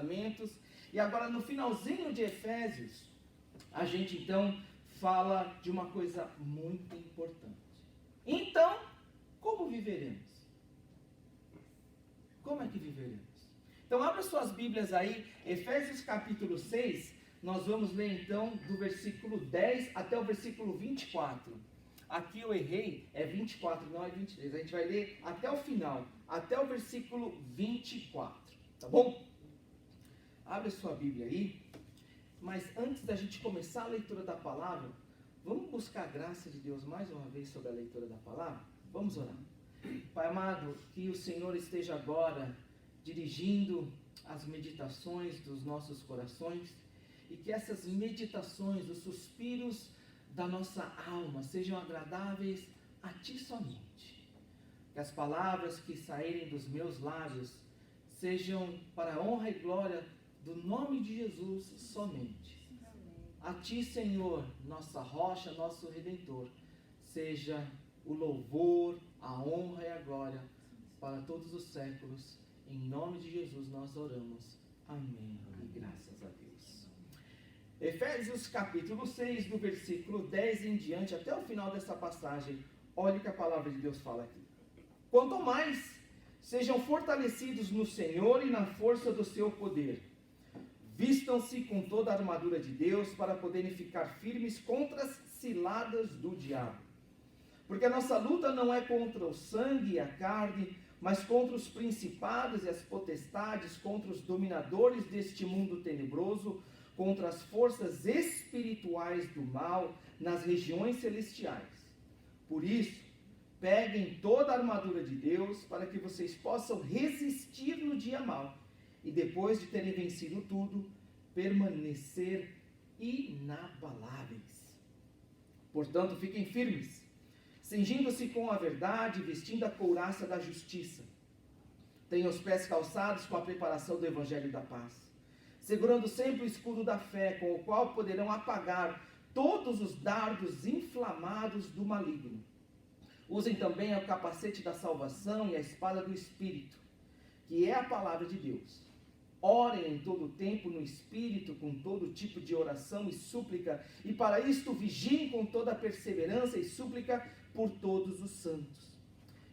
mandamentos. E agora no finalzinho de Efésios, a gente então fala de uma coisa muito importante. Então, como viveremos? Como é que viveremos? Então, abra suas Bíblias aí, Efésios capítulo 6, nós vamos ler então do versículo 10 até o versículo 24. Aqui eu errei, é 24, não é 23. A gente vai ler até o final, até o versículo 24, tá bom? Abre sua Bíblia aí, mas antes da gente começar a leitura da palavra, vamos buscar a graça de Deus mais uma vez sobre a leitura da palavra? Vamos orar. Pai amado, que o Senhor esteja agora dirigindo as meditações dos nossos corações e que essas meditações, os suspiros da nossa alma sejam agradáveis a Ti somente. Que as palavras que saírem dos meus lábios sejam para a honra e glória do nome de Jesus somente. A Ti, Senhor, nossa rocha, nosso Redentor, seja o louvor, a honra e a glória para todos os séculos. Em nome de Jesus nós oramos. Amém. E graças a Deus. Efésios capítulo 6, do versículo 10 em diante, até o final dessa passagem, olhe o que a palavra de Deus fala aqui. Quanto mais sejam fortalecidos no Senhor e na força do seu poder. Vistam-se com toda a armadura de Deus para poderem ficar firmes contra as ciladas do diabo. Porque a nossa luta não é contra o sangue e a carne, mas contra os principados e as potestades, contra os dominadores deste mundo tenebroso, contra as forças espirituais do mal nas regiões celestiais. Por isso, peguem toda a armadura de Deus para que vocês possam resistir no dia mau e depois de terem vencido tudo, permanecer inabaláveis. Portanto, fiquem firmes, cingindo-se com a verdade, vestindo a couraça da justiça. Tenham os pés calçados com a preparação do evangelho da paz, segurando sempre o escudo da fé, com o qual poderão apagar todos os dardos inflamados do maligno. Usem também o capacete da salvação e a espada do Espírito, que é a palavra de Deus. Orem em todo o tempo no Espírito, com todo tipo de oração e súplica, e para isto vigiem com toda a perseverança e súplica por todos os santos.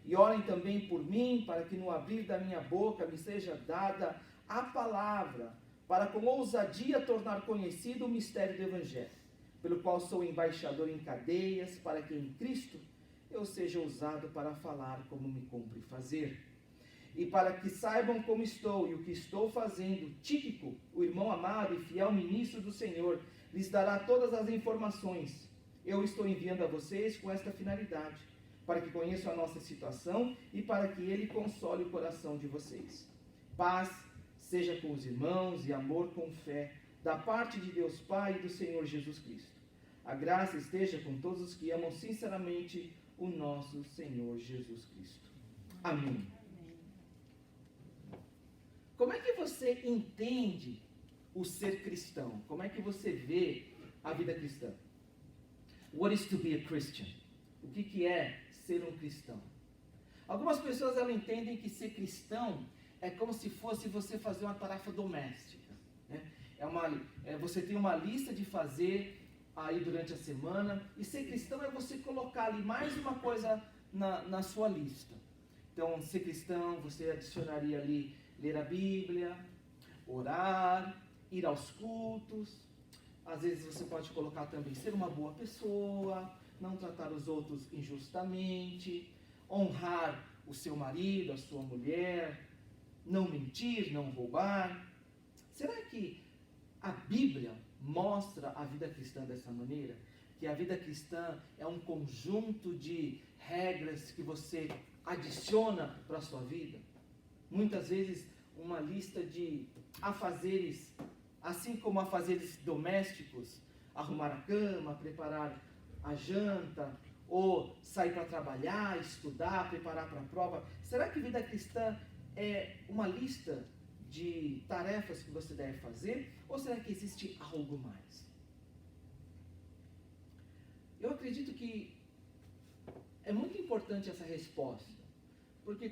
E orem também por mim, para que no abrir da minha boca me seja dada a palavra, para com ousadia tornar conhecido o mistério do Evangelho, pelo qual sou embaixador em cadeias, para que em Cristo eu seja usado para falar como me cumpre fazer. E para que saibam como estou e o que estou fazendo, Tíquico, o irmão amado e fiel ministro do Senhor, lhes dará todas as informações. Eu estou enviando a vocês com esta finalidade, para que conheçam a nossa situação e para que ele console o coração de vocês. Paz seja com os irmãos e amor com fé, da parte de Deus Pai e do Senhor Jesus Cristo. A graça esteja com todos os que amam sinceramente o nosso Senhor Jesus Cristo. Amém. Como é que você entende o ser cristão? Como é que você vê a vida cristã? What is to be a Christian? O que é ser um cristão? Algumas pessoas elas entendem que ser cristão é como se fosse você fazer uma tarefa doméstica, né? Você tem uma lista de fazer aí durante a semana, e ser cristão é você colocar ali mais uma coisa na sua lista. Então, ser cristão, você adicionaria ali ler a Bíblia, orar, ir aos cultos. Às vezes você pode colocar também ser uma boa pessoa, não tratar os outros injustamente, honrar o seu marido, a sua mulher, não mentir, não roubar. Será que a Bíblia mostra a vida cristã dessa maneira? Que a vida cristã é um conjunto de regras que você adiciona para a sua vida? Muitas vezes uma lista de afazeres, assim como afazeres domésticos, arrumar a cama, preparar a janta, ou sair para trabalhar, estudar, preparar para a prova. Será que vida cristã é uma lista de tarefas que você deve fazer? Ou será que existe algo mais? Eu acredito que é muito importante essa resposta, porque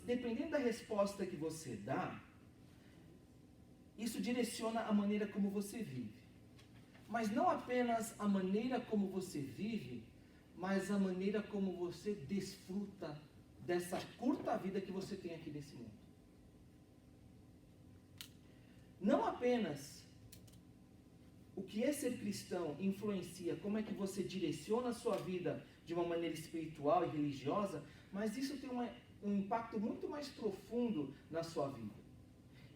dependendo da resposta que você dá, isso direciona a maneira como você vive. Mas não apenas a maneira como você vive, mas a maneira como você desfruta dessa curta vida que você tem aqui nesse mundo. Não apenas o que é ser cristão influencia como é que você direciona a sua vida de uma maneira espiritual e religiosa, mas isso tem um impacto muito mais profundo na sua vida.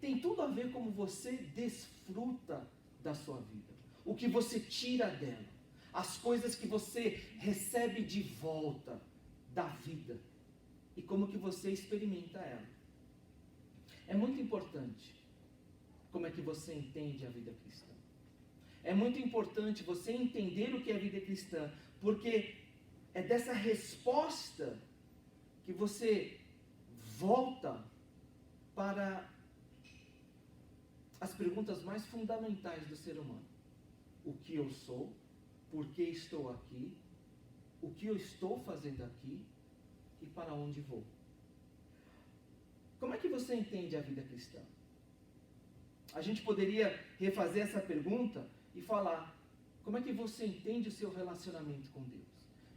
Tem tudo a ver como você desfruta da sua vida, o que você tira dela, as coisas que você recebe de volta da vida e como que você experimenta ela. É muito importante como é que você entende a vida cristã. É muito importante você entender o que é a vida cristã, porque é dessa resposta que você volta para as perguntas mais fundamentais do ser humano. O que eu sou? Por que estou aqui? O que eu estou fazendo aqui? E para onde vou? Como é que você entende a vida cristã? A gente poderia refazer essa pergunta e falar, como é que você entende o seu relacionamento com Deus?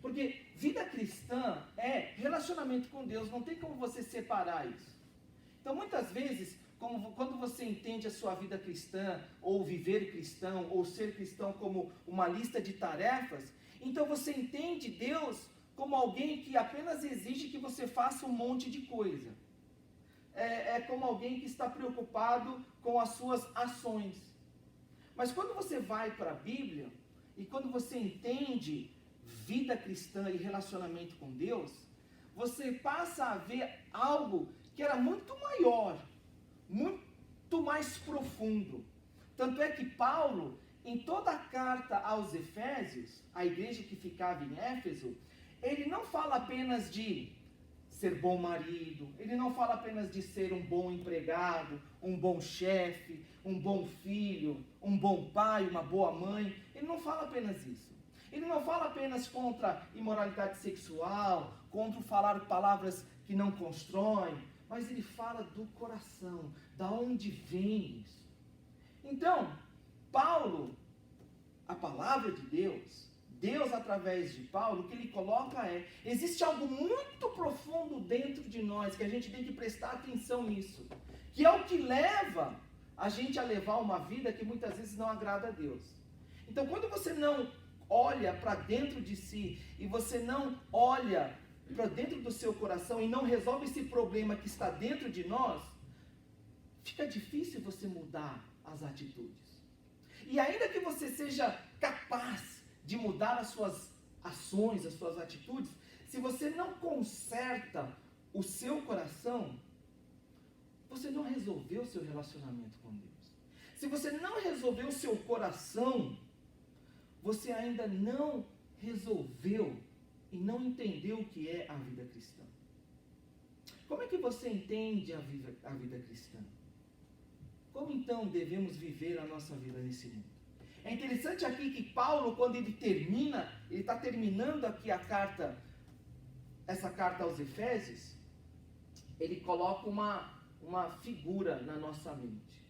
Porque vida cristã é relacionamento com Deus, não tem como você separar isso. Então muitas vezes, quando você entende a sua vida cristã, ou viver cristão, ou ser cristão como uma lista de tarefas, então você entende Deus como alguém que apenas exige que você faça um monte de coisa. É como alguém que está preocupado com as suas ações. Mas quando você vai para a Bíblia, e quando você entende vida cristã e relacionamento com Deus, você passa a ver algo que era muito maior, muito mais profundo. Tanto é que Paulo, em toda a carta aos Efésios, a igreja que ficava em Éfeso, ele não fala apenas de ser bom marido, ele não fala apenas de ser um bom empregado, um bom chefe, um bom filho, um bom pai, uma boa mãe. Ele não fala apenas isso. Ele não fala apenas contra imoralidade sexual, contra falar palavras que não constroem, mas ele fala do coração, da onde vem isso. Então, Paulo, a palavra de Deus através de Paulo, o que ele coloca existe algo muito profundo dentro de nós, que a gente tem que prestar atenção nisso, que é o que leva a gente a levar uma vida que muitas vezes não agrada a Deus. Então, quando você não olha para dentro de si, e você não olha para dentro do seu coração, e não resolve esse problema que está dentro de nós, fica difícil você mudar as atitudes. E ainda que você seja capaz de mudar as suas ações, as suas atitudes, se você não conserta o seu coração, você não resolveu o seu relacionamento com Deus. Se você não resolveu o seu coração, você ainda não resolveu e não entendeu o que é a vida cristã. Como é que você entende a vida cristã? Como então devemos viver a nossa vida nesse mundo? É interessante aqui que Paulo, quando ele está terminando aqui essa carta aos Efésios, ele coloca uma figura na nossa mente.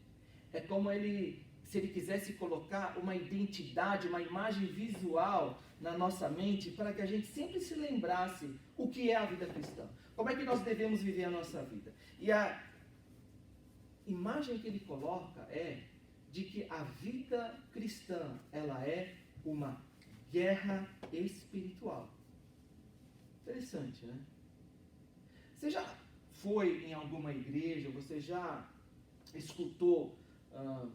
É como se ele quisesse colocar uma identidade, uma imagem visual na nossa mente, para que a gente sempre se lembrasse o que é a vida cristã. Como é que nós devemos viver a nossa vida? E a imagem que ele coloca é de que a vida cristã, ela é uma guerra espiritual. Interessante, né? Você já foi em alguma igreja, você já escutou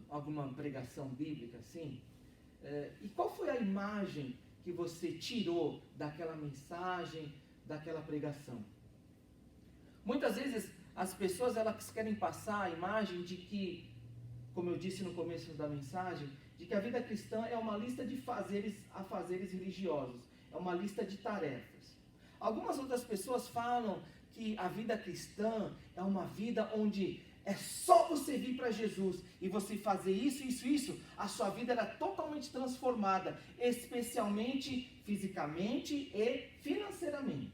alguma pregação bíblica assim? E qual foi a imagem que você tirou daquela mensagem, daquela pregação? Muitas vezes as pessoas elas querem passar a imagem de que, como eu disse no começo da mensagem, de que a vida cristã é uma lista de afazeres religiosos, é uma lista de tarefas. Algumas outras pessoas falam que a vida cristã é uma vida onde é só você vir para Jesus e você fazer isso, a sua vida era totalmente transformada, especialmente fisicamente e financeiramente.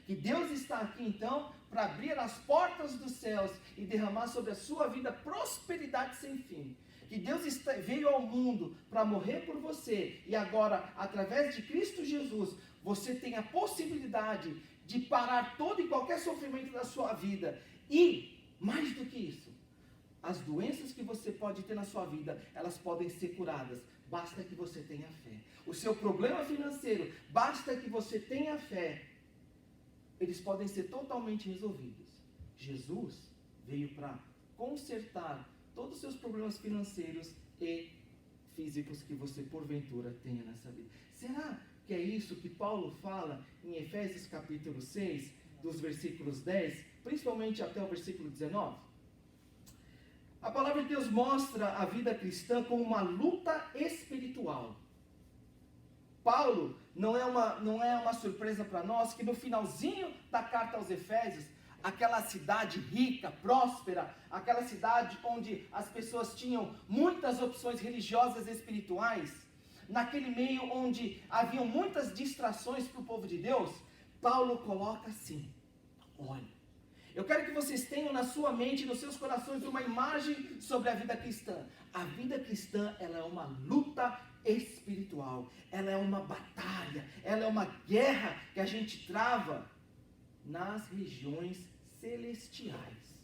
Que Deus está aqui então para abrir as portas dos céus e derramar sobre a sua vida prosperidade sem fim. Que Deus veio ao mundo para morrer por você, e agora, através de Cristo Jesus, você tem a possibilidade de parar todo e qualquer sofrimento da sua vida. E, mais do que isso, as doenças que você pode ter na sua vida, elas podem ser curadas. Basta que você tenha fé. O seu problema financeiro, basta que você tenha fé. Eles podem ser totalmente resolvidos. Jesus veio para consertar todos os seus problemas financeiros e físicos que você porventura tenha nessa vida. Será que é isso que Paulo fala em Efésios capítulo 6, dos versículos 10, principalmente até o versículo 19? A palavra de Deus mostra a vida cristã como uma luta espiritual. Paulo, não é uma surpresa para nós que no finalzinho da carta aos Efésios, aquela cidade rica, próspera, aquela cidade onde as pessoas tinham muitas opções religiosas e espirituais, naquele meio onde haviam muitas distrações para o povo de Deus, Paulo coloca assim: olha, eu quero que vocês tenham na sua mente, nos seus corações, uma imagem sobre a vida cristã. A vida cristã, ela é uma luta espiritual, ela é uma batalha, ela é uma guerra que a gente trava nas regiões celestiais.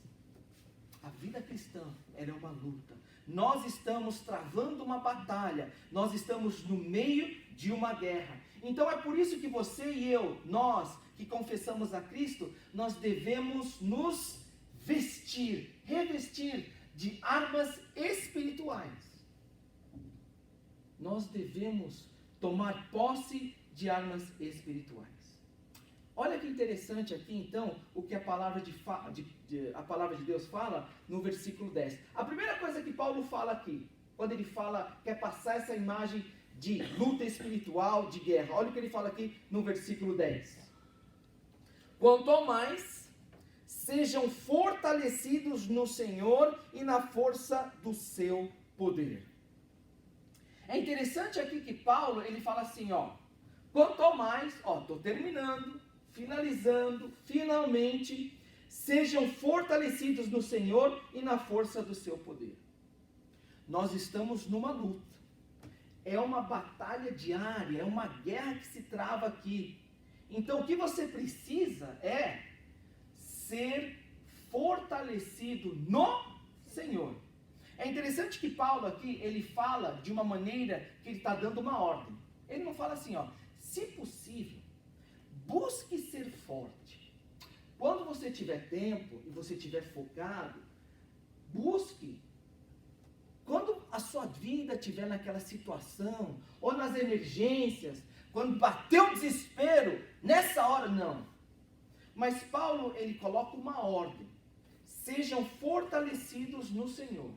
A vida cristã, ela é uma luta. Nós estamos travando uma batalha, nós estamos no meio de uma guerra. Então é por isso que você e eu, nós que confessamos a Cristo, nós devemos nos vestir, revestir de armas espirituais. Nós devemos tomar posse de armas espirituais. Olha que interessante aqui então o que a palavra de Deus fala no versículo 10. A primeira coisa que Paulo fala aqui, quando ele fala, quer passar essa imagem de luta espiritual, de guerra. Olha o que ele fala aqui no versículo 10. Quanto ao mais, sejam fortalecidos no Senhor e na força do seu poder. É interessante aqui que Paulo, ele fala assim, quanto ao mais, estou terminando, finalizando, finalmente, sejam fortalecidos no Senhor e na força do seu poder. Nós estamos numa luta, é uma batalha diária, é uma guerra que se trava aqui. Então o que você precisa é ser fortalecido no Senhor. É interessante que Paulo aqui, ele fala de uma maneira que ele está dando uma ordem. Ele não fala assim, se possível, busque ser forte. Quando você tiver tempo e você estiver focado, busque. Quando a sua vida estiver naquela situação, ou nas emergências, quando bateu o desespero, nessa hora não. Mas Paulo, ele coloca uma ordem. Sejam fortalecidos no Senhor.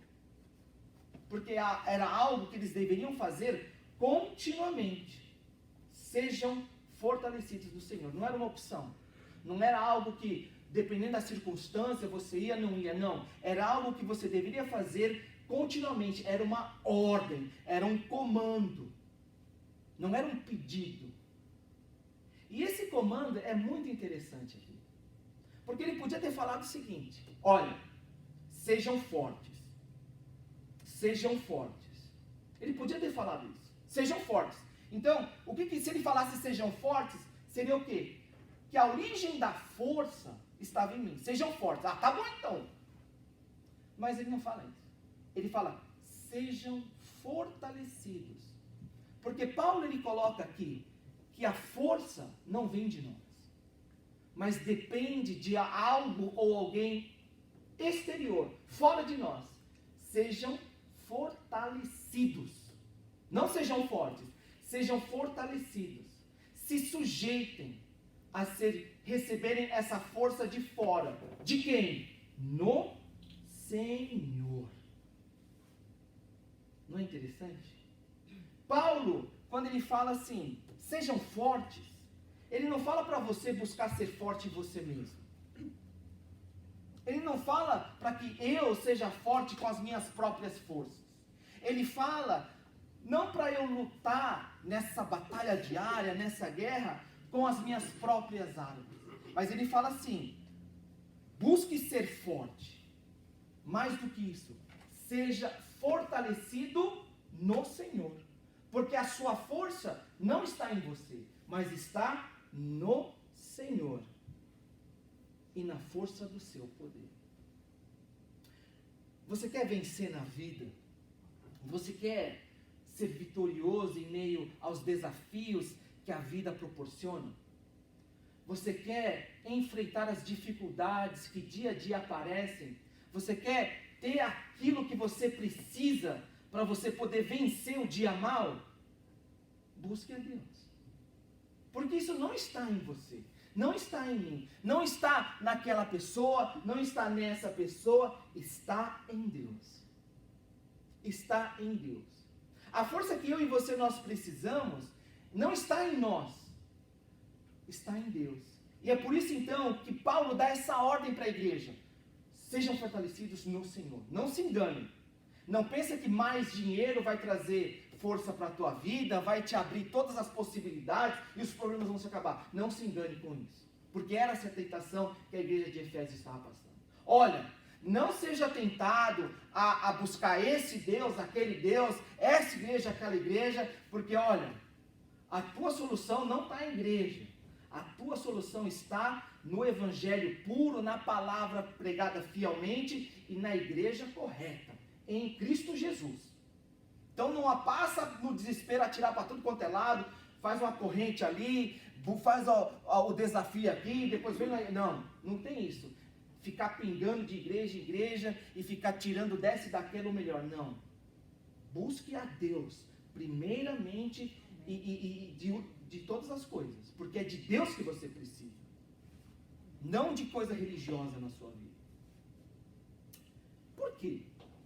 Porque era algo que eles deveriam fazer continuamente. Sejam fortalecidos no Senhor. Não era uma opção. Não era algo que, dependendo da circunstância, você ia, não ia, não. Era algo que você deveria fazer continuamente. Era uma ordem, era um comando. Não era um pedido. E esse comando é muito interessante aqui. Porque ele podia ter falado o seguinte: olha, sejam fortes. Sejam fortes. Ele podia ter falado isso. Sejam fortes. Então, se ele falasse sejam fortes, seria o quê? Que a origem da força estava em mim. Sejam fortes. Tá bom então. Mas ele não fala isso. Ele fala, sejam fortalecidos. Porque Paulo, ele coloca aqui que a força não vem de nós, mas depende de algo ou alguém exterior, fora de nós. Sejam fortalecidos. Não sejam fortes, sejam fortalecidos. Se sujeitem a receberem essa força de fora. De quem? No Senhor. Não é interessante? Paulo, quando ele fala assim, sejam fortes, ele não fala para você buscar ser forte em você mesmo. Ele não fala para que eu seja forte com as minhas próprias forças. Ele fala não para eu lutar nessa batalha diária, nessa guerra, com as minhas próprias armas. Mas ele fala assim, Busque ser forte. Mais do que isso, seja fortalecido no Senhor. Porque a sua força não está em você, mas está no Senhor. E na força do seu poder. Você quer vencer na vida? Você quer ser vitorioso em meio aos desafios que a vida proporciona? Você quer enfrentar as dificuldades que dia a dia aparecem? Você quer ter aquilo que você precisa para você poder vencer o dia mal? Busque a Deus. Porque isso não está em você, não está em mim, não está naquela pessoa, não está nessa pessoa, está em Deus. Está em Deus. A força que eu e você nós precisamos não está em nós, está em Deus. E é por isso então que Paulo dá essa ordem para a igreja: sejam fortalecidos no Senhor. Não se enganem. Não pense que mais dinheiro vai trazer força para a tua vida, vai te abrir todas as possibilidades e os problemas vão se acabar. Não se engane com isso. Porque era essa tentação que a igreja de Efésios estava passando. Olha, não seja tentado a buscar esse Deus, aquele Deus, essa igreja, aquela igreja, porque olha, a tua solução não está em igreja. A tua solução está no evangelho puro, na palavra pregada fielmente e na igreja correta, em Cristo Jesus. Então não passa no desespero a tirar para tudo quanto é lado, faz uma corrente ali, faz o desafio aqui, depois vem lá. Não tem isso. Ficar pingando de igreja em igreja e ficar tirando desse daquele ou melhor. Não. Busque a Deus, primeiramente e de todas as coisas, porque é de Deus que você precisa, não de coisa religiosa na sua vida. Por quê?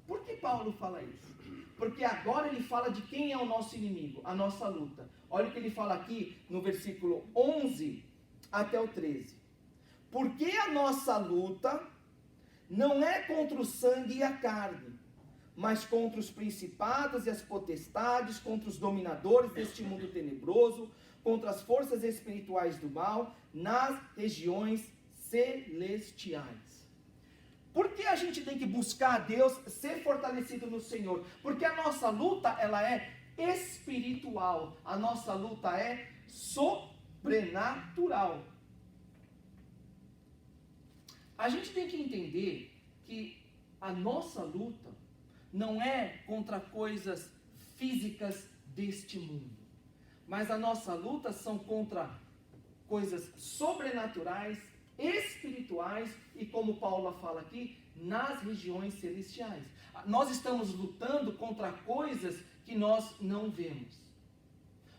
Por que Paulo fala isso? Porque agora ele fala de quem é o nosso inimigo, a nossa luta. Olha o que ele fala aqui no versículo 11 até o 13. Porque a nossa luta não é contra o sangue e a carne, mas contra os principados e as potestades, contra os dominadores deste mundo tenebroso, contra as forças espirituais do mal, nas regiões celestiais. Por que a gente tem que buscar a Deus, ser fortalecido no Senhor? Porque a nossa luta, ela é espiritual, a nossa luta é sobrenatural. A gente tem que entender que a nossa luta não é contra coisas físicas deste mundo, mas a nossa luta são contra coisas sobrenaturais, espirituais e, como Paulo fala aqui, nas regiões celestiais. Nós estamos lutando contra coisas que nós não vemos.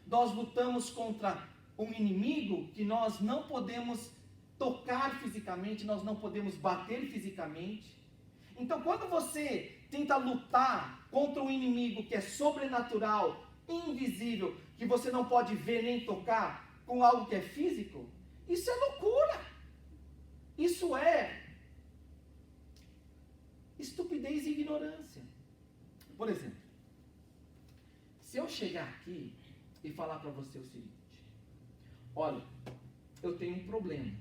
Nós lutamos contra um inimigo que nós não podemos tocar fisicamente, nós não podemos bater fisicamente. Então, quando você tenta lutar contra um inimigo que é sobrenatural, invisível, que você não pode ver nem tocar, com algo que é físico, isso é loucura. Isso é estupidez e ignorância. Por exemplo, se eu chegar aqui e falar para você o seguinte: olha, eu tenho um problema,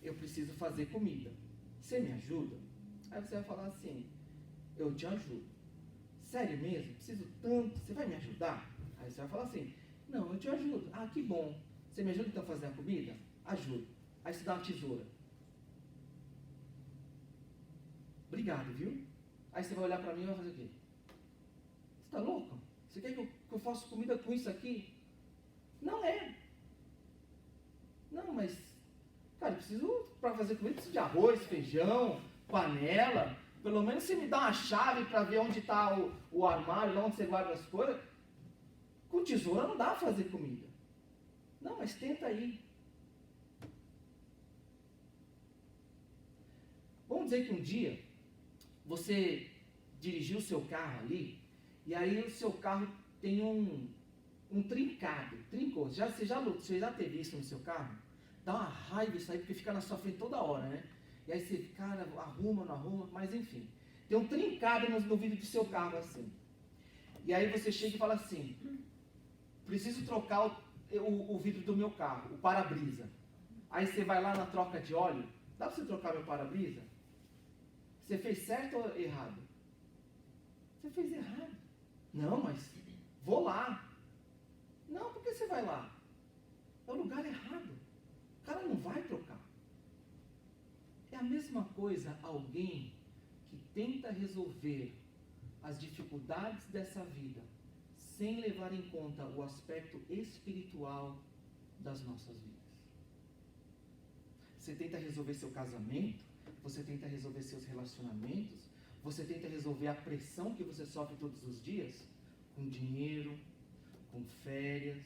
eu preciso fazer comida, você me ajuda? Aí você vai falar assim: eu te ajudo. Sério mesmo? Preciso tanto, você vai me ajudar? Aí você vai falar assim: não, eu te ajudo. Ah, que bom. Você me ajuda então a fazer a comida? Ajudo. Aí você dá uma tesoura. Obrigado, viu? Aí você vai olhar para mim e vai fazer o quê? Você está louco? Você quer que eu faça comida com isso aqui? Não é. Não, mas, cara, eu preciso, para fazer comida, preciso de arroz, feijão, panela. Pelo menos você me dá uma chave para ver onde está o armário, lá onde você guarda as coisas. Com tesoura não dá para fazer comida. Não, mas tenta aí. Vamos dizer que um dia você dirigiu o seu carro ali e aí o seu carro tem um trincado, trincou. Você já teve isso no seu carro? Dá uma raiva isso aí, porque fica na sua frente toda hora, né? E aí você, cara, arruma, não arruma, mas enfim. Tem um trincado no vidro do seu carro assim. E aí você chega e fala assim: preciso trocar o vidro do meu carro, o para-brisa. Aí você vai lá na troca de óleo, Dá para você trocar meu para-brisa? Você fez certo ou errado? Você fez errado. Não, mas vou lá. Não, por que você vai lá? É o lugar errado. O cara não vai trocar. É a mesma coisa alguém que tenta resolver as dificuldades dessa vida sem levar em conta o aspecto espiritual das nossas vidas. Você tenta resolver seu casamento, você tenta resolver seus relacionamentos, você tenta resolver a pressão que você sofre todos os dias, com dinheiro, com férias,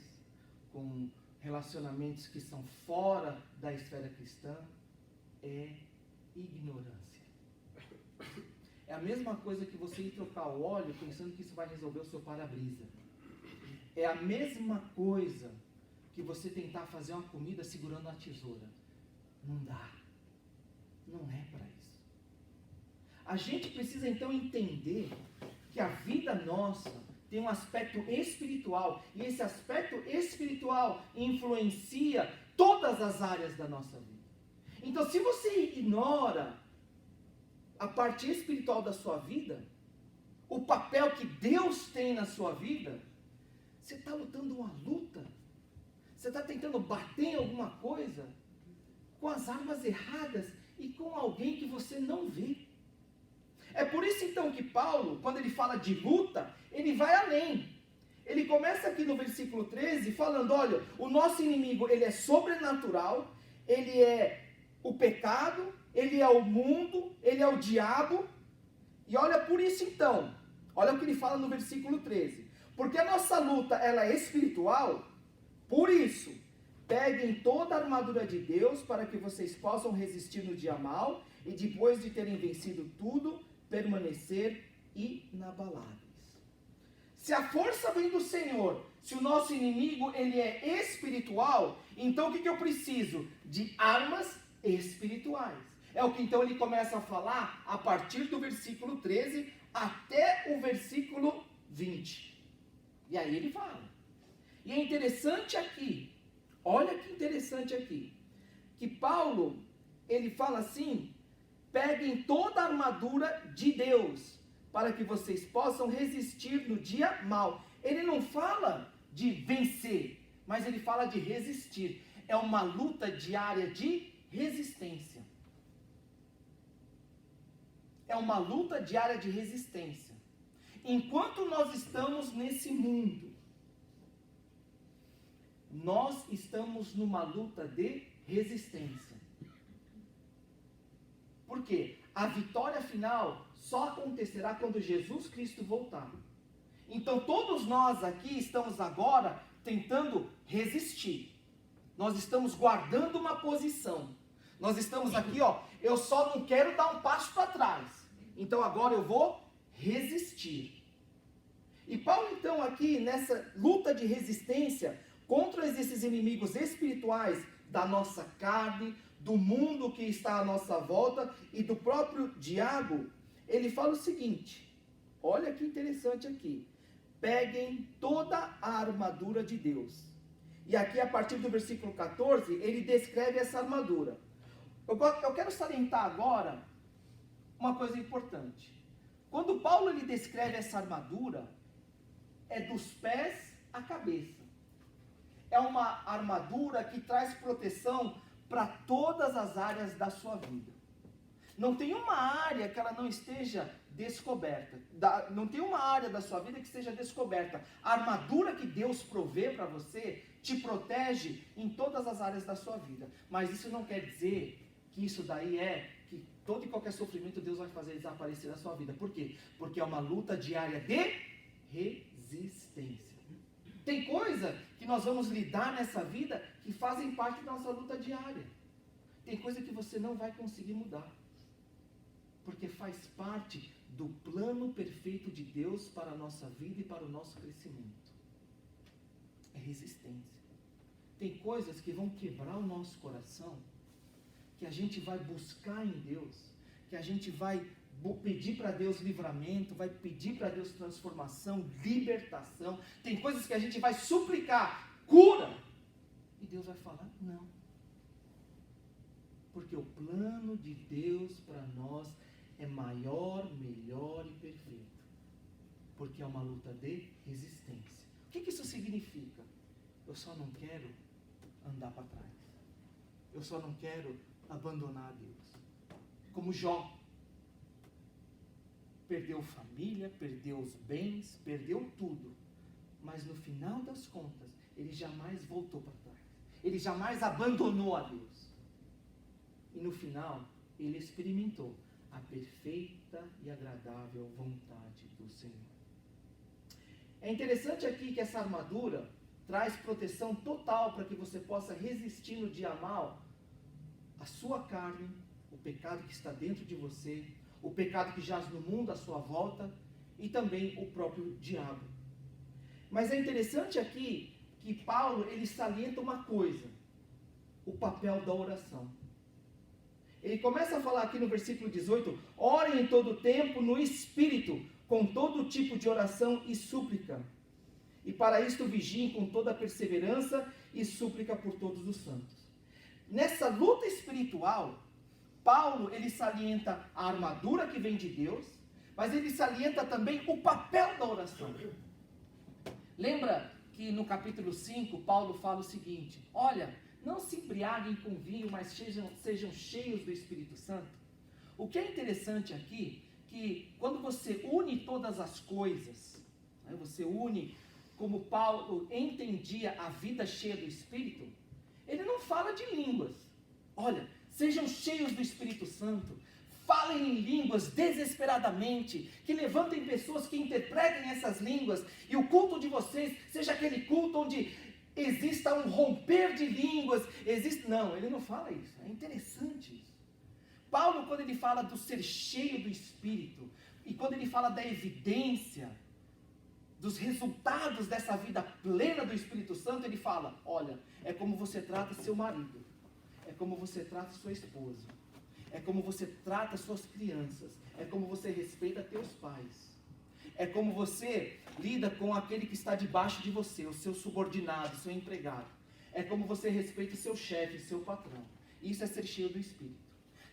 com relacionamentos que são fora da esfera cristã, é ignorância. É a mesma coisa que você ir trocar o óleo pensando que isso vai resolver o seu para-brisa. É a mesma coisa que você tentar fazer uma comida segurando a tesoura. Não dá. Não é para isso. A gente precisa então entender que a vida nossa tem um aspecto espiritual, e esse aspecto espiritual influencia todas as áreas da nossa vida. Então, se você ignora a parte espiritual da sua vida, o papel que Deus tem na sua vida, você está lutando uma luta, você está tentando bater em alguma coisa com as armas erradas e com alguém que você não vê. É por isso então que Paulo, quando ele fala de luta, ele vai além. Ele começa aqui no versículo 13 falando, olha, o nosso inimigo, ele é sobrenatural, ele é o pecado, ele é o mundo, ele é o diabo. E olha por isso então, olha o que ele fala no versículo 13. Porque a nossa luta, ela é espiritual, por isso, peguem toda a armadura de Deus para que vocês possam resistir no dia mau e depois de terem vencido tudo, permanecer inabaláveis. Se a força vem do Senhor, se o nosso inimigo ele é espiritual, então o que eu preciso? De armas espirituais. É o que então ele começa a falar a partir do versículo 13 até o versículo 20. E aí ele fala. E é interessante aqui, olha que interessante aqui, que Paulo, ele fala assim, peguem toda a armadura de Deus, para que vocês possam resistir no dia mau. Ele não fala de vencer, mas ele fala de resistir. É uma luta diária de resistência. É uma luta diária de resistência. Enquanto nós estamos nesse mundo, nós estamos numa luta de resistência. Por quê? A vitória final só acontecerá quando Jesus Cristo voltar. Então todos nós aqui estamos agora tentando resistir. Nós estamos guardando uma posição. Nós estamos aqui, eu só não quero dar um passo para trás. Então agora eu vou resistir. E Paulo então aqui nessa luta de resistência contra esses inimigos espirituais da nossa carne, do mundo que está à nossa volta e do próprio diabo, ele fala o seguinte, olha que interessante aqui, peguem toda a armadura de Deus. E aqui a partir do versículo 14, ele descreve essa armadura. Eu quero salientar agora uma coisa importante. Quando Paulo ele descreve essa armadura, é dos pés à cabeça. É uma armadura que traz proteção para todas as áreas da sua vida. Não tem uma área que ela não esteja descoberta. Não tem uma área da sua vida que esteja descoberta. A armadura que Deus provê para você te protege em todas as áreas da sua vida. Mas isso não quer dizer que isso daí que todo e qualquer sofrimento Deus vai fazer desaparecer da sua vida. Por quê? Porque é uma luta diária de resistência. Tem coisa que nós vamos lidar nessa vida que fazem parte da nossa luta diária. Tem coisa que você não vai conseguir mudar. Porque faz parte do plano perfeito de Deus para a nossa vida e para o nosso crescimento. É resistência. Tem coisas que vão quebrar o nosso coração, que a gente vai buscar em Deus, que a gente vai pedir para Deus livramento, vai pedir para Deus transformação, libertação. Tem coisas que a gente vai suplicar, cura, e Deus vai falar, não. Porque o plano de Deus para nós é maior, melhor e perfeito. Porque é uma luta de resistência. O que isso significa? Eu só não quero andar para trás. Eu só não quero abandonar a Deus. Como Jó. Perdeu família, perdeu os bens, perdeu tudo. Mas no final das contas, ele jamais voltou para trás. Ele jamais abandonou a Deus. E no final, ele experimentou a perfeita e agradável vontade do Senhor. É interessante aqui que essa armadura traz proteção total para que você possa resistir no dia mal a sua carne, o pecado que está dentro de você, o pecado que jaz no mundo à sua volta e também o próprio diabo. Mas é interessante aqui que Paulo ele salienta uma coisa, o papel da oração. Ele começa a falar aqui no versículo 18, orem em todo tempo no Espírito, com todo tipo de oração e súplica. E para isto vigiem com toda perseverança e súplica por todos os santos. Nessa luta espiritual, Paulo ele salienta a armadura que vem de Deus, mas ele salienta também o papel da oração. Lembra que no capítulo 5, Paulo fala o seguinte, olha, não se embriaguem com vinho, mas sejam cheios do Espírito Santo. O que é interessante aqui, que quando você une todas as coisas, né, você une como Paulo entendia a vida cheia do Espírito, ele não fala de línguas. Olha, sejam cheios do Espírito Santo, falem em línguas desesperadamente, que levantem pessoas que interpretem essas línguas, e o culto de vocês seja aquele culto onde exista um romper de línguas, não, ele não fala isso, é interessante isso. Paulo, quando ele fala do ser cheio do Espírito, e quando ele fala da evidência, dos resultados dessa vida plena do Espírito Santo, ele fala, olha, é como você trata seu marido, é como você trata sua esposa, é como você trata suas crianças, é como você respeita teus pais, é como você lida com aquele que está debaixo de você, o seu subordinado, o seu empregado, é como você respeita o seu chefe, o seu patrão. Isso é ser cheio do Espírito.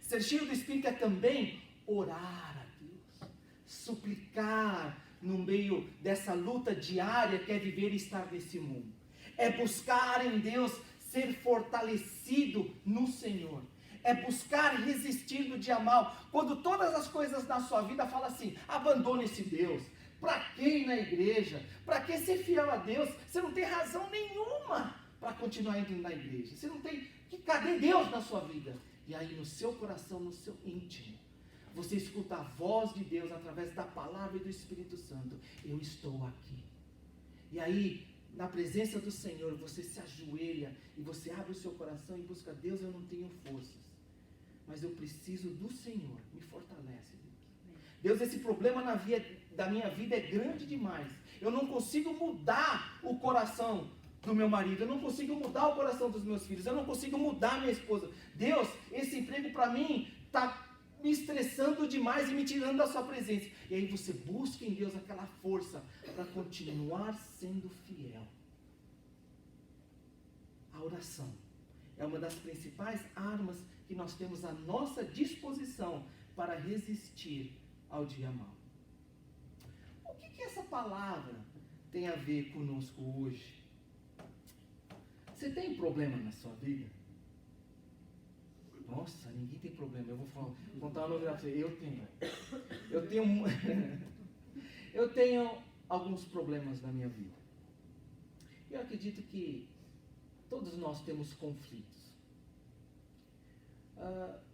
Ser cheio do Espírito é também orar a Deus, suplicar no meio dessa luta diária que é viver e estar nesse mundo. É buscar em Deus ser fortalecido no Senhor. É buscar resistir do dia mal. Quando todas as coisas na sua vida falam assim, abandone esse Deus. Para que ir na igreja? Para que ser fiel a Deus? Você não tem razão nenhuma para continuar indo na igreja. Você não tem... Cadê Deus na sua vida? E aí no seu coração, no seu íntimo, você escuta a voz de Deus através da palavra e do Espírito Santo. Eu estou aqui. E aí, na presença do Senhor, você se ajoelha e você abre o seu coração e busca Deus. Eu não tenho forças, mas eu preciso do Senhor. Me fortalece, Deus. Deus, esse problema da minha vida é grande demais. Eu não consigo mudar o coração do meu marido, eu não consigo mudar o coração dos meus filhos, eu não consigo mudar minha esposa. Deus, esse emprego para mim está me estressando demais e me tirando da sua presença. E aí você busca em Deus aquela força para continuar sendo fiel. A oração é uma das principais armas que nós temos à nossa disposição para resistir ao dia mau. O que essa palavra tem a ver conosco hoje? Você tem problema na sua vida? Nossa, ninguém tem problema. Eu vou contar uma novidade para você. Eu tenho alguns problemas na minha vida. Eu acredito que todos nós temos conflitos.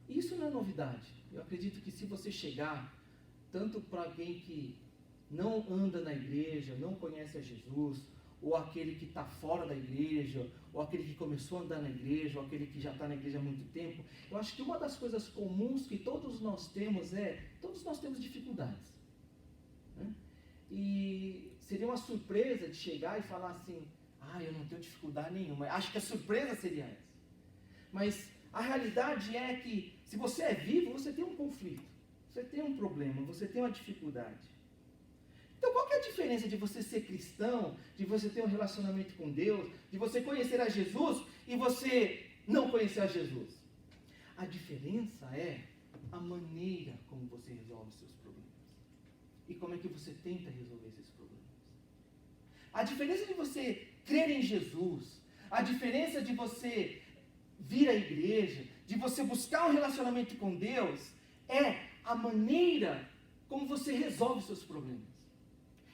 Isso não é novidade. Eu acredito que se você chegar, tanto para alguém que não anda na igreja, não conhece a Jesus, ou aquele que está fora da igreja, ou aquele que começou a andar na igreja, ou aquele que já está na igreja há muito tempo, eu acho que uma das coisas comuns que todos nós temos todos nós temos dificuldades. Né? E seria uma surpresa de chegar e falar assim, eu não tenho dificuldade nenhuma. Acho que a surpresa seria essa. Mas a realidade é que, se você é vivo, você tem um conflito, você tem um problema, você tem uma dificuldade. Então, qual que é a diferença de você ser cristão, de você ter um relacionamento com Deus, de você conhecer a Jesus e você não conhecer a Jesus? A diferença é a maneira como você resolve os seus problemas. E como é que você tenta resolver esses problemas. A diferença de você crer em Jesus, a diferença de você vir à igreja, de você buscar um relacionamento com Deus, é a maneira como você resolve seus problemas.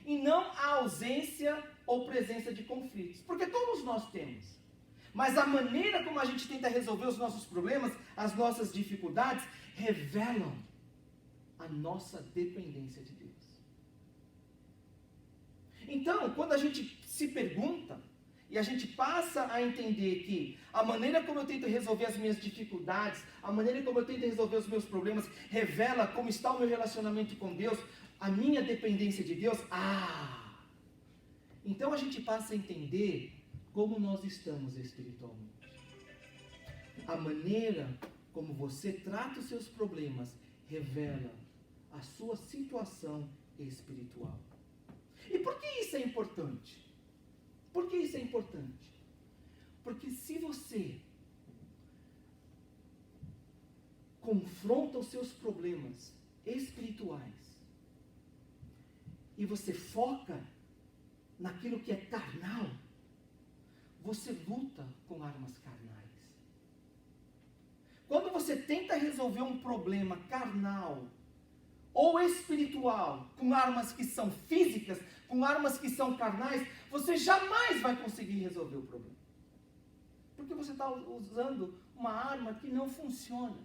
E não a ausência ou presença de conflitos. Porque todos nós temos. Mas a maneira como a gente tenta resolver os nossos problemas, as nossas dificuldades, revelam a nossa dependência de Deus. Então, quando a gente se pergunta, e a gente passa a entender que a maneira como eu tento resolver as minhas dificuldades, a maneira como eu tento resolver os meus problemas, revela como está o meu relacionamento com Deus, a minha dependência de Deus, então a gente passa a entender como nós estamos espiritualmente. A maneira como você trata os seus problemas revela a sua situação espiritual. E por que isso é importante? Por que isso é importante? Porque se você confronta os seus problemas espirituais e você foca naquilo que é carnal, você luta com armas carnais. Quando você tenta resolver um problema carnal ou espiritual com armas que são físicas, com armas que são carnais, você jamais vai conseguir resolver o problema. Porque você está usando uma arma que não funciona.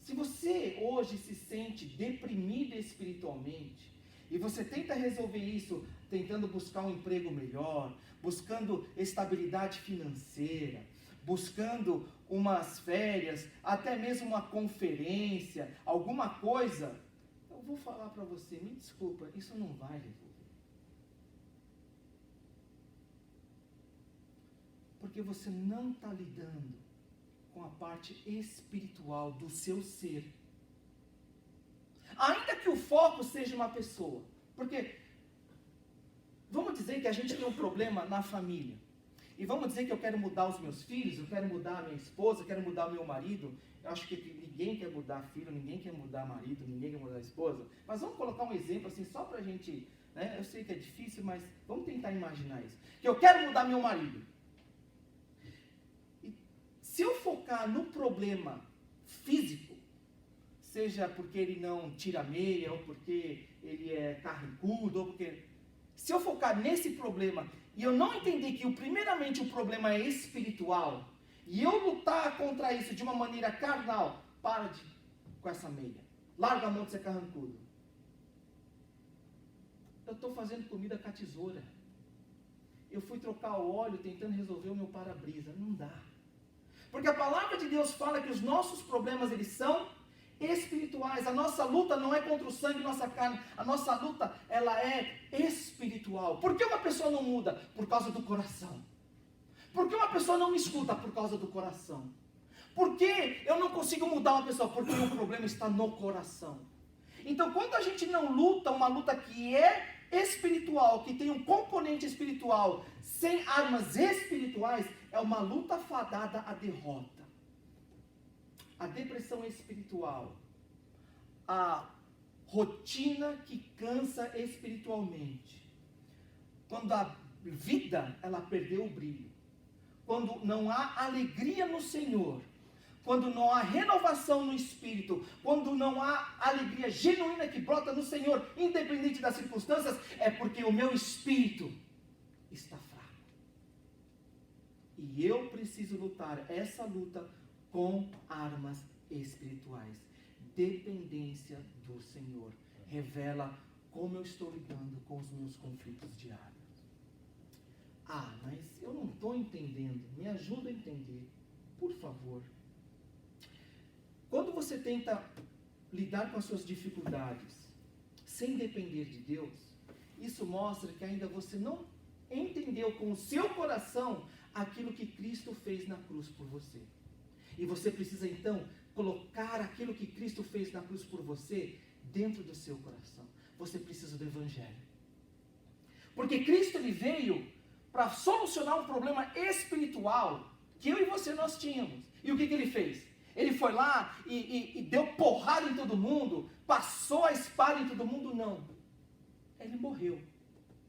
Se você hoje se sente deprimido espiritualmente, e você tenta resolver isso tentando buscar um emprego melhor, buscando estabilidade financeira, buscando umas férias, até mesmo uma conferência, alguma coisa, eu vou falar para você, me desculpa, isso não vai resolver. Porque você não está lidando com a parte espiritual do seu ser. Ainda que o foco seja uma pessoa. Porque, vamos dizer que a gente tem um problema na família. E vamos dizer que eu quero mudar os meus filhos, eu quero mudar a minha esposa, eu quero mudar o meu marido. Eu acho que ninguém quer mudar filho, ninguém quer mudar marido, ninguém quer mudar a esposa. Mas vamos colocar um exemplo assim, só pra gente, né? Eu sei que é difícil, mas vamos tentar imaginar isso. Que eu quero mudar meu marido. E se eu focar no problema físico, seja porque ele não tira meia, ou porque ele é carrancudo, ou porque... Se eu focar nesse problema e eu não entender que primeiramente o problema é espiritual, e eu lutar contra isso de uma maneira carnal, com essa meia. Larga a mão de ser carrancudo. Eu estou fazendo comida com a tesoura. Eu fui trocar o óleo tentando resolver o meu para-brisa. Não dá. Porque a palavra de Deus fala que os nossos problemas, eles são espirituais. A nossa luta não é contra o sangue e nossa carne. A nossa luta, ela é espiritual. Por que uma pessoa não muda? Por causa do coração. Por que uma pessoa não me escuta? Por causa do coração. Por que eu não consigo mudar uma pessoa? Porque o problema está no coração. Então, quando a gente não luta uma luta que é espiritual, que tem um componente espiritual, sem armas espirituais, é uma luta fadada à derrota. A depressão espiritual, a rotina que cansa espiritualmente, quando a vida ela perdeu o brilho, quando não há alegria no Senhor, quando não há renovação no Espírito, quando não há alegria genuína que brota no Senhor, independente das circunstâncias, é porque o meu espírito está fraco. E eu preciso lutar essa luta com armas espirituais. Dependência do Senhor revela como eu estou lidando com os meus conflitos diários. Mas eu não estou entendendo. Me ajuda a entender, por favor. Quando você tenta lidar com as suas dificuldades sem depender de Deus, isso mostra que ainda você não entendeu com o seu coração aquilo que Cristo fez na cruz por você. E você precisa então colocar aquilo que Cristo fez na cruz por você dentro do seu coração. Você precisa do Evangelho. Porque Cristo ele veio para solucionar um problema espiritual que eu e você nós tínhamos. E o que ele fez? Ele foi lá e deu porrada em todo mundo, passou a espada em todo mundo? Não. Ele morreu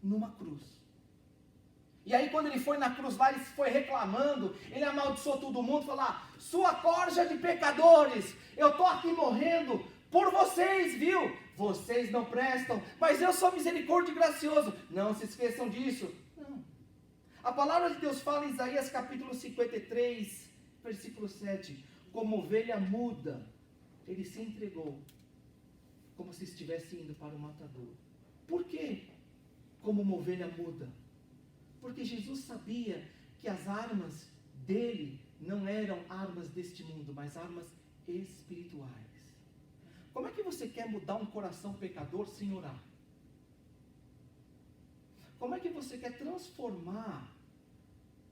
numa cruz. E aí quando ele foi na cruz lá, ele foi reclamando, ele amaldiçoou todo mundo, falou: sua corja de pecadores, eu estou aqui morrendo por vocês, viu? Vocês não prestam, mas eu sou misericórdia e gracioso. Não se esqueçam disso. Não. A palavra de Deus fala em Isaías capítulo 53, versículo 7, como ovelha muda, ele se entregou, como se estivesse indo para o matador. Por quê? Como uma ovelha muda? Porque Jesus sabia que as armas dele não eram armas deste mundo, mas armas espirituais. Como é que você quer mudar um coração pecador sem orar? Como é que você quer transformar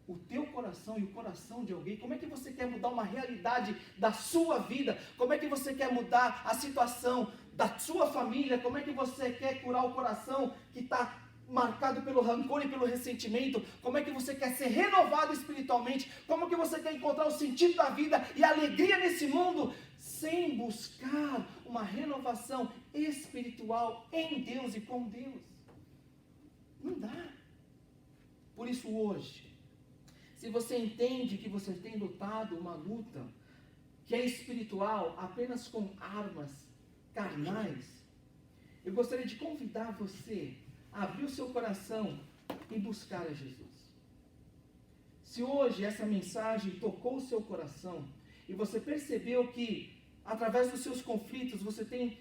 o teu coração e o coração de alguém? Como é que você quer mudar uma realidade da sua vida? Como é que você quer mudar a situação da sua família? Como é que você quer curar o coração que está marcado pelo rancor e pelo ressentimento? Como é que você quer ser renovado espiritualmente? Como que você quer encontrar o sentido da vida e a alegria nesse mundo sem buscar uma renovação espiritual em Deus e com Deus? Não dá. Por isso hoje, se você entende que você tem lutado uma luta que é espiritual apenas com armas carnais, eu gostaria de convidar você a abrir o seu coração e buscar a Jesus. Se hoje essa mensagem tocou o seu coração e você percebeu que através dos seus conflitos você tem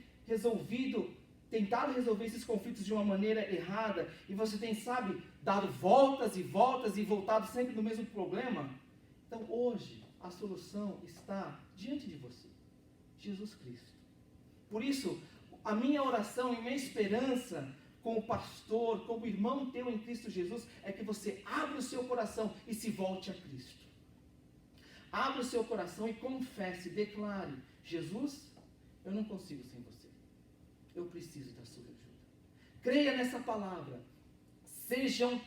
tentado resolver esses conflitos de uma maneira errada, e você tem, dado voltas e voltas e voltado sempre no mesmo problema, então hoje a solução está diante de você, Jesus Cristo. Por isso, a minha oração e minha esperança como pastor, como irmão teu em Cristo Jesus, é que você abra o seu coração e se volte a Cristo. Abra o seu coração e confesse, declare: Jesus, eu não consigo sem você. Eu preciso da sua ajuda. Creia nessa palavra. Sejam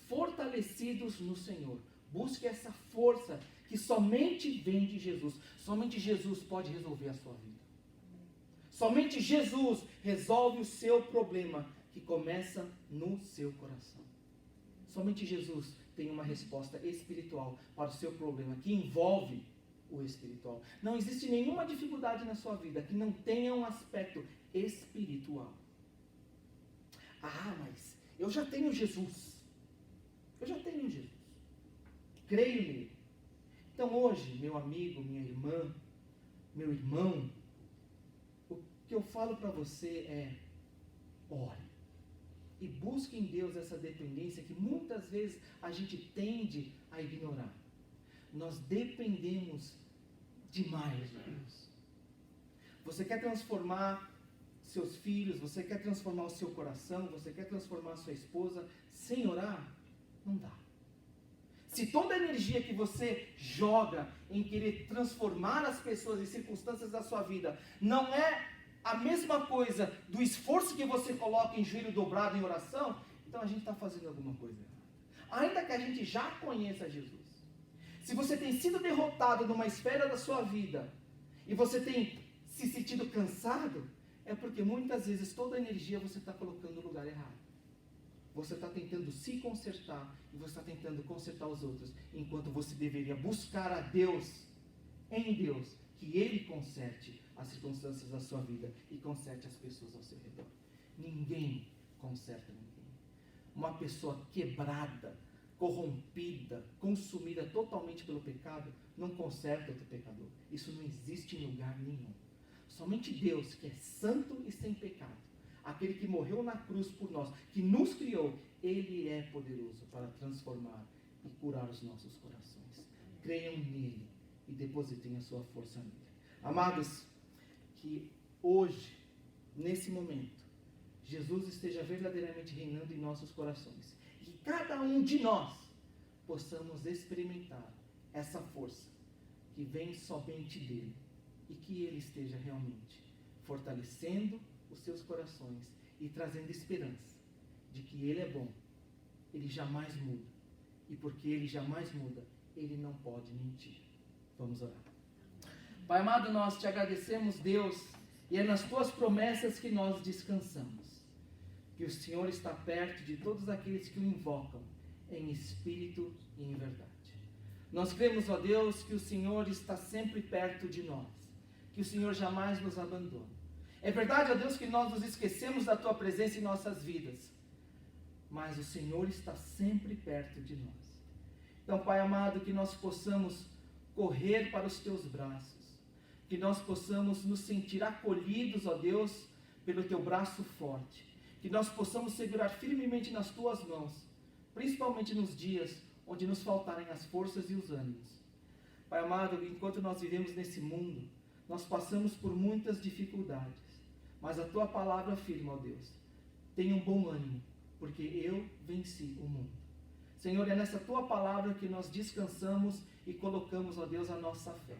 fortalecidos no Senhor. Busque essa força que somente vem de Jesus. Somente Jesus pode resolver a sua vida. Somente Jesus resolve o seu problema, que começa no seu coração. Somente Jesus tem uma resposta espiritual para o seu problema, que envolve o espiritual. Não existe nenhuma dificuldade na sua vida que não tenha um aspecto espiritual. Mas eu já tenho Jesus. Eu já tenho Jesus. Creio nele. Então hoje, meu amigo, minha irmã, meu irmão, o que eu falo para você é: ore. E busque em Deus essa dependência que muitas vezes a gente tende a ignorar. Nós dependemos demais de Deus. Você quer transformar seus filhos, você quer transformar o seu coração, você quer transformar a sua esposa sem orar? Não dá. Se toda a energia que você joga em querer transformar as pessoas e circunstâncias da sua vida não é a mesma coisa do esforço que você coloca em joelho dobrado em oração, então a gente está fazendo alguma coisa errada. Ainda que a gente já conheça Jesus. Se você tem sido derrotado numa esfera da sua vida e você tem se sentido cansado, é porque muitas vezes toda a energia você está colocando no lugar errado. Você está tentando se consertar e você está tentando consertar os outros, enquanto você deveria buscar a Deus, em Deus, que Ele conserte as circunstâncias da sua vida e conserte as pessoas ao seu redor. Ninguém conserta ninguém. Uma pessoa quebrada, corrompida, consumida totalmente pelo pecado, não conserta outro pecador. Isso não existe em lugar nenhum. Somente Deus, que é santo e sem pecado, aquele que morreu na cruz por nós, que nos criou, Ele é poderoso para transformar e curar os nossos corações. Creiam nele e depositem a sua força nele. Amados, que hoje, nesse momento, Jesus esteja verdadeiramente reinando em nossos corações. E que cada um de nós possamos experimentar essa força que vem somente dele. E que ele esteja realmente fortalecendo os seus corações e trazendo esperança de que ele é bom, ele jamais muda. E porque ele jamais muda, ele não pode mentir. Vamos orar. Pai amado, nós te agradecemos, Deus, e é nas tuas promessas que nós descansamos. Que o Senhor está perto de todos aqueles que o invocam em espírito e em verdade. Nós cremos, ó Deus, que o Senhor está sempre perto de nós, que o Senhor jamais nos abandona. É verdade, ó Deus, que nós nos esquecemos da tua presença em nossas vidas, mas o Senhor está sempre perto de nós. Então, Pai amado, que nós possamos correr para os teus braços, que nós possamos nos sentir acolhidos, ó Deus, pelo teu braço forte, que nós possamos segurar firmemente nas tuas mãos, principalmente nos dias onde nos faltarem as forças e os ânimos. Pai amado, enquanto nós vivemos nesse mundo, nós passamos por muitas dificuldades, mas a tua palavra afirma, ó Deus, tenha um bom ânimo, porque eu venci o mundo. Senhor, é nessa tua palavra que nós descansamos e colocamos, ó Deus, a nossa fé,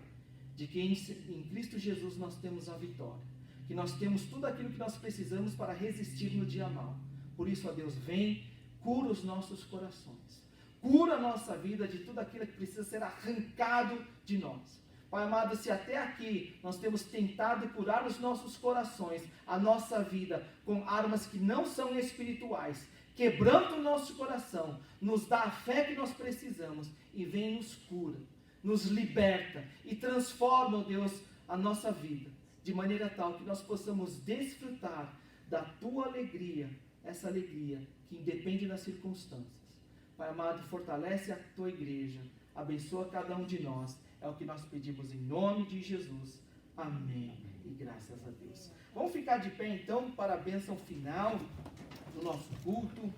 de que em Cristo Jesus nós temos a vitória, que nós temos tudo aquilo que nós precisamos para resistir no dia mau. Por isso, ó Deus, vem, cura os nossos corações, cura a nossa vida de tudo aquilo que precisa ser arrancado de nós. Pai amado, se até aqui nós temos tentado curar os nossos corações, a nossa vida, com armas que não são espirituais, quebrando o nosso coração, nos dá a fé que nós precisamos e vem nos cura, nos liberta e transforma, ó Deus, a nossa vida, de maneira tal que nós possamos desfrutar da tua alegria, essa alegria que independe das circunstâncias. Pai amado, fortalece a tua igreja, abençoa cada um de nós, é o que nós pedimos em nome de Jesus. Amém. E graças a Deus. Vamos ficar de pé então para a bênção final do nosso culto.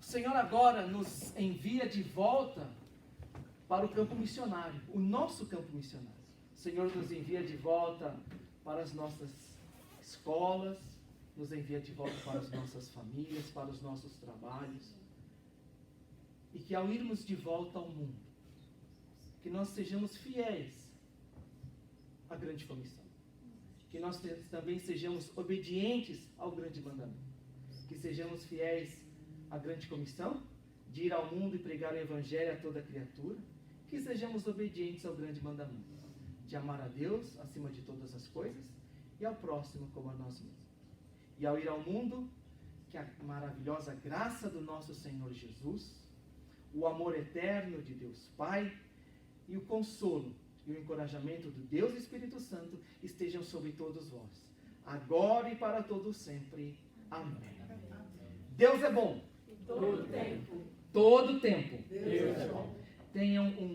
O Senhor agora nos envia de volta para o campo missionário, o nosso campo missionário. O Senhor nos envia de volta para as nossas escolas, nos envia de volta para as nossas famílias, para os nossos trabalhos. E que ao irmos de volta ao mundo, que nós sejamos fiéis à grande comissão. Que nós também sejamos obedientes ao grande mandamento. Que sejamos fiéis à grande comissão de ir ao mundo e pregar o evangelho a toda criatura. Que sejamos obedientes ao grande mandamento de amar a Deus acima de todas as coisas e ao próximo como a nós mesmos. E ao ir ao mundo, que a maravilhosa graça do nosso Senhor Jesus, o amor eterno de Deus Pai e o consolo e o encorajamento do Deus Espírito Santo estejam sobre todos vós, agora e para todo sempre. Amém. Deus é bom. Todo tempo. Todo tempo. Deus é bom. Tenham um